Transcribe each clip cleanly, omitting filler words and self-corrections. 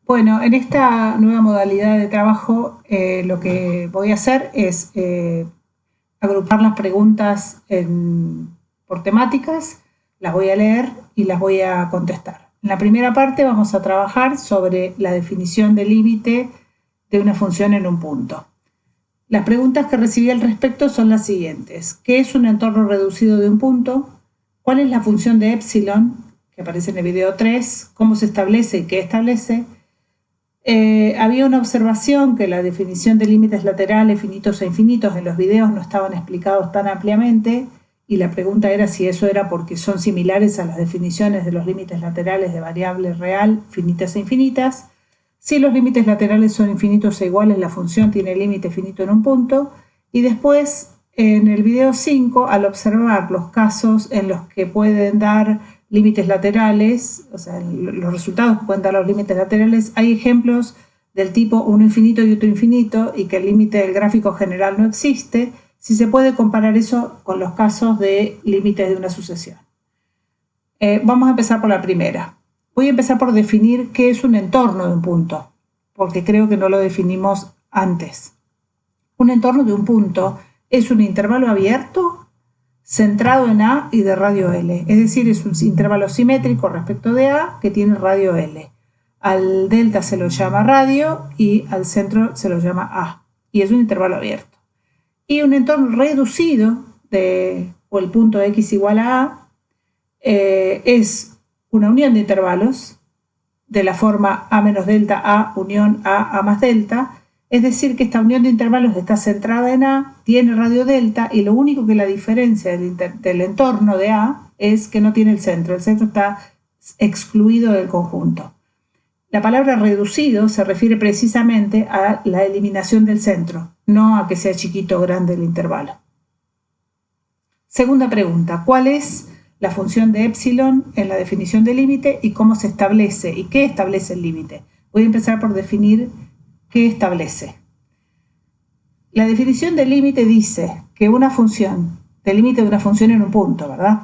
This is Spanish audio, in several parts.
Bueno, en esta nueva modalidad de trabajo lo que voy a hacer es agrupar las preguntas por temáticas, las voy a leer y las voy a contestar. En la primera parte vamos a trabajar sobre la definición de límite de una función en un punto. Las preguntas que recibí al respecto son las siguientes. ¿Qué es un entorno reducido de un punto? ¿Cuál es la función de epsilon, que aparece en el video 3? ¿Cómo se establece y qué establece? Había una observación que la definición de límites laterales finitos e infinitos en los videos no estaban explicados tan ampliamente y la pregunta era si eso era porque son similares a las definiciones de los límites laterales de variable real finitas e infinitas. Si los límites laterales son infinitos e iguales, la función tiene límite finito en un punto. Y después, en el video 5, al observar los casos en los que pueden dar límites laterales, o sea, los resultados que pueden dar los límites laterales, hay ejemplos del tipo uno infinito y otro infinito y que el límite del gráfico general no existe, si se puede comparar eso con los casos de límites de una sucesión. Vamos a empezar por la primera. Voy a empezar por definir qué es un entorno de un punto, porque creo que no lo definimos antes. Un entorno de un punto es un intervalo abierto centrado en A y de radio L, es decir, es un intervalo simétrico respecto de A que tiene radio L. Al delta se lo llama radio y al centro se lo llama A, y es un intervalo abierto. Y un entorno reducido, o el punto X igual a A, es una unión de intervalos de la forma A menos delta A unión A más delta, es decir, que esta unión de intervalos está centrada en A, tiene radio delta y lo único que la diferencia del entorno de A es que no tiene el centro está excluido del conjunto. La palabra reducido se refiere precisamente a la eliminación del centro, no a que sea chiquito o grande el intervalo. Segunda pregunta, ¿cuál es la función de epsilon en la definición de límite y cómo se establece y qué establece el límite? Voy a empezar por definir qué establece. La definición de límite dice que una función, del límite de una función en un punto, ¿verdad?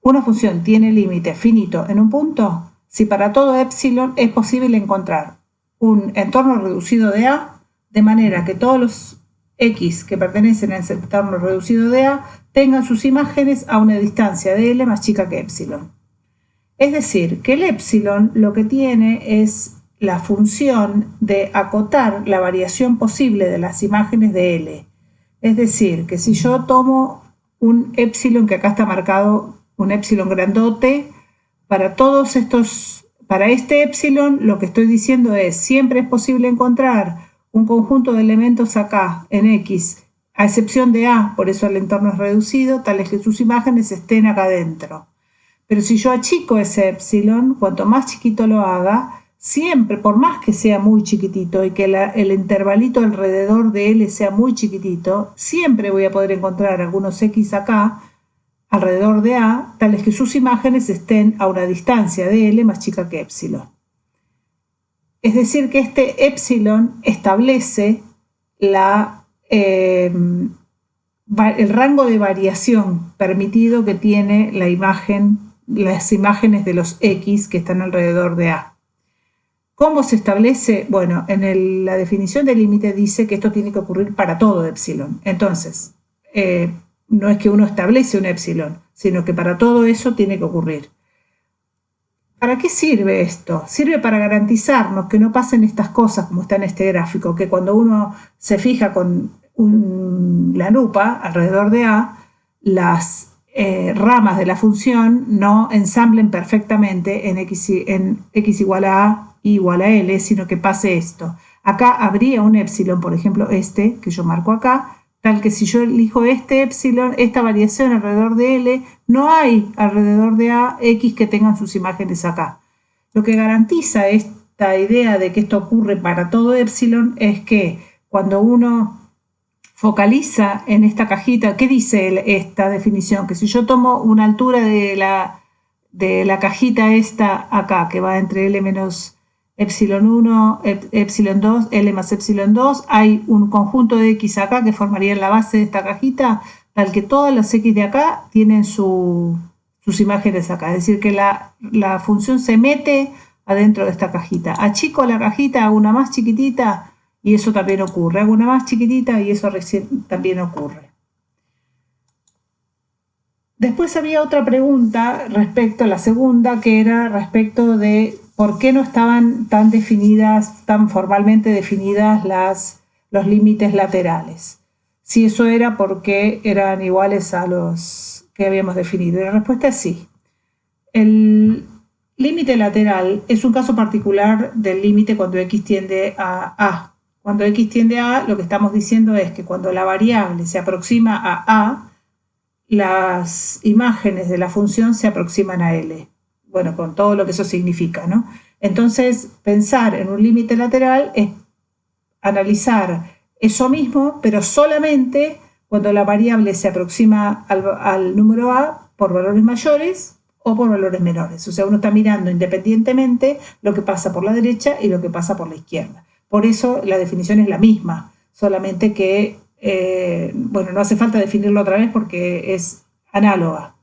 Una función tiene límite finito en un punto si para todo epsilon es posible encontrar un entorno reducido de A, de manera que todos los X que pertenecen a ese entorno reducido de A tengan sus imágenes a una distancia de L más chica que epsilon. Es decir, que el epsilon lo que tiene es la función de acotar la variación posible de las imágenes de L. Es decir, que si yo tomo un epsilon, que acá está marcado un epsilon grandote, para este epsilon lo que estoy diciendo es siempre es posible encontrar un conjunto de elementos acá en X, a excepción de A, por eso el entorno es reducido, tales que sus imágenes estén acá adentro. Pero si yo achico ese epsilon, cuanto más chiquito lo haga, siempre, por más que sea muy chiquitito y que el intervalito alrededor de L sea muy chiquitito, siempre voy a poder encontrar algunos X acá, alrededor de A, tales que sus imágenes estén a una distancia de L más chica que epsilon. Es decir, que este epsilon establece el rango de variación permitido que tiene las imágenes de los X que están alrededor de A. ¿Cómo se establece? Bueno, en la definición del límite dice que esto tiene que ocurrir para todo epsilon. Entonces, no es que uno establece un epsilon, sino que para todo eso tiene que ocurrir. ¿Para qué sirve esto? Sirve para garantizarnos que no pasen estas cosas como está en este gráfico, que cuando uno se fija con la lupa alrededor de A, las ramas de la función no ensamblen perfectamente en X igual a A y igual a L, sino que pase esto. Acá habría un epsilon, por ejemplo este que yo marco acá, tal que si yo elijo este epsilon, esta variación alrededor de L, no hay alrededor de A X que tengan sus imágenes acá. Lo que garantiza esta idea de que esto ocurre para todo epsilon es que cuando uno focaliza en esta cajita, ¿qué dice esta definición? Que si yo tomo una altura de la cajita esta acá, que va entre L menos epsilon 1, epsilon 2, L más epsilon 2, hay un conjunto de X acá que formaría la base de esta cajita, tal que todas las X de acá tienen sus imágenes acá. Es decir, que la función se mete adentro de esta cajita. Achico la cajita, hago una más chiquitita y eso también ocurre. Hago una más chiquitita y eso también ocurre. Después había otra pregunta respecto a la segunda, que era respecto de por qué no estaban tan definidas, tan formalmente definidas los límites laterales. Si eso era porque eran iguales a los que habíamos definido. Y la respuesta es sí. El límite lateral es un caso particular del límite cuando x tiende a a. Cuando x tiende a A, lo que estamos diciendo es que cuando la variable se aproxima a A, las imágenes de la función se aproximan a L. Bueno, con todo lo que eso significa, ¿no? Entonces, pensar en un límite lateral es analizar eso mismo, pero solamente cuando la variable se aproxima al número A por valores mayores o por valores menores. O sea, uno está mirando independientemente lo que pasa por la derecha y lo que pasa por la izquierda. Por eso la definición es la misma, solamente que no hace falta definirlo otra vez porque es análoga.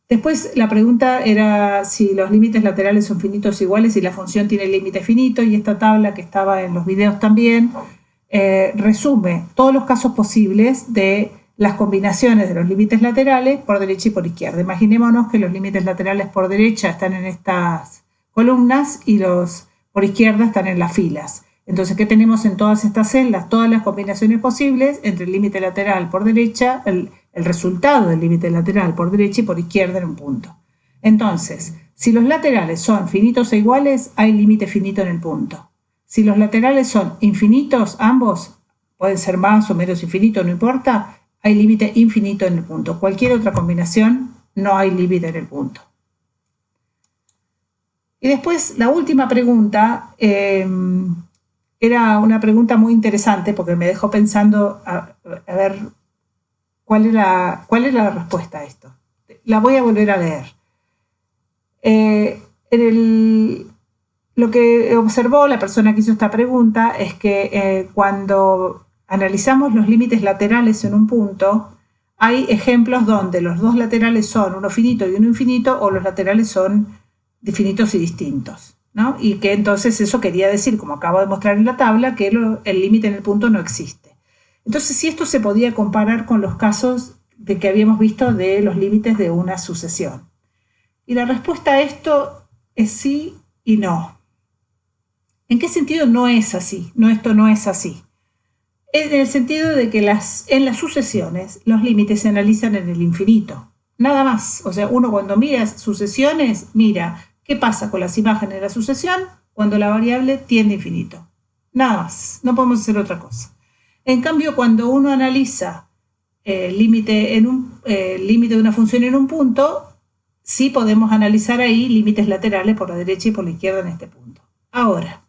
Después la pregunta era si los límites laterales son finitos iguales y la función tiene límite finito, y esta tabla que estaba en los videos también resume todos los casos posibles de las combinaciones de los límites laterales por derecha y por izquierda. Imaginémonos que los límites laterales por derecha están en estas columnas y los por izquierda están en las filas. Entonces, ¿qué tenemos en todas estas celdas? Todas las combinaciones posibles entre el límite lateral por derecha, el resultado del límite lateral por derecha y por izquierda en un punto. Entonces, si los laterales son finitos e iguales, hay límite finito en el punto. Si los laterales son infinitos, ambos, pueden ser más o menos infinitos, no importa, hay límite infinito en el punto. Cualquier otra combinación, no hay límite en el punto. Y después, la última pregunta era una pregunta muy interesante porque me dejó pensando a ver cuál es la respuesta a esto. La voy a volver a leer. Lo que observó la persona que hizo esta pregunta es que cuando analizamos los límites laterales en un punto, hay ejemplos donde los dos laterales son uno finito y uno infinito, o los laterales son finitos y distintos, ¿no? Y que entonces eso quería decir, como acabo de mostrar en la tabla, que el límite en el punto no existe. Entonces, si esto se podía comparar con los casos de que habíamos visto de los límites de una sucesión. Y la respuesta a esto es sí y no. ¿En qué sentido no es así? Esto no es así. En el sentido de que en las sucesiones los límites se analizan en el infinito. Nada más. O sea, uno cuando mira sucesiones, mira qué pasa con las imágenes de la sucesión cuando la variable tiende a infinito. Nada más. No podemos hacer otra cosa. En cambio, cuando uno analiza el límite de una función en un punto, sí podemos analizar ahí límites laterales por la derecha y por la izquierda en este punto. Ahora,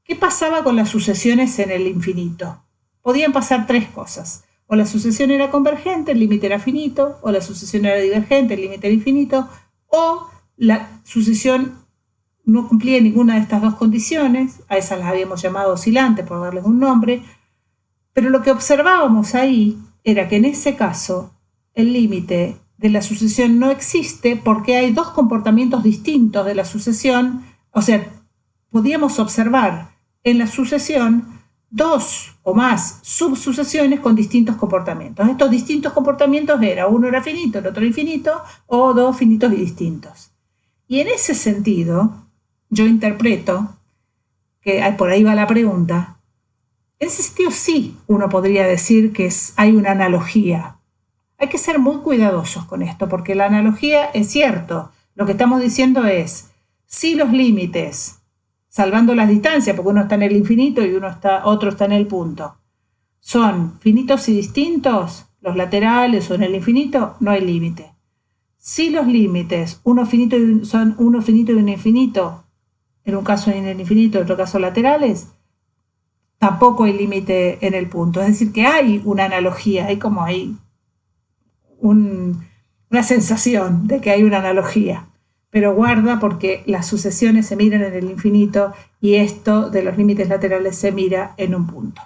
¿qué pasaba con las sucesiones en el infinito? Podían pasar tres cosas. O la sucesión era convergente, el límite era finito, o la sucesión era divergente, el límite era infinito, o la sucesión no cumplía ninguna de estas dos condiciones, a esas las habíamos llamado oscilantes por darles un nombre, pero lo que observábamos ahí era que en ese caso el límite de la sucesión no existe porque hay dos comportamientos distintos de la sucesión. O sea, podíamos observar en la sucesión dos o más subsucesiones con distintos comportamientos. Estos distintos comportamientos uno era finito, el otro infinito, o dos finitos y distintos. Y en ese sentido, yo interpreto, que por ahí va la pregunta, en ese sentido sí uno podría decir que hay una analogía. Hay que ser muy cuidadosos con esto, porque la analogía es cierto. Lo que estamos diciendo es, si los límites, salvando las distancias, porque uno está en el infinito y otro está en el punto, son finitos y distintos, los laterales o en el infinito, no hay límite. Si los límites, son uno finito y uno infinito, en un caso en el infinito, en otro caso laterales, tampoco hay límite en el punto. Es decir, que hay una analogía, hay una sensación de que hay una analogía. Pero guarda, porque las sucesiones se miran en el infinito y esto de los límites laterales se mira en un punto.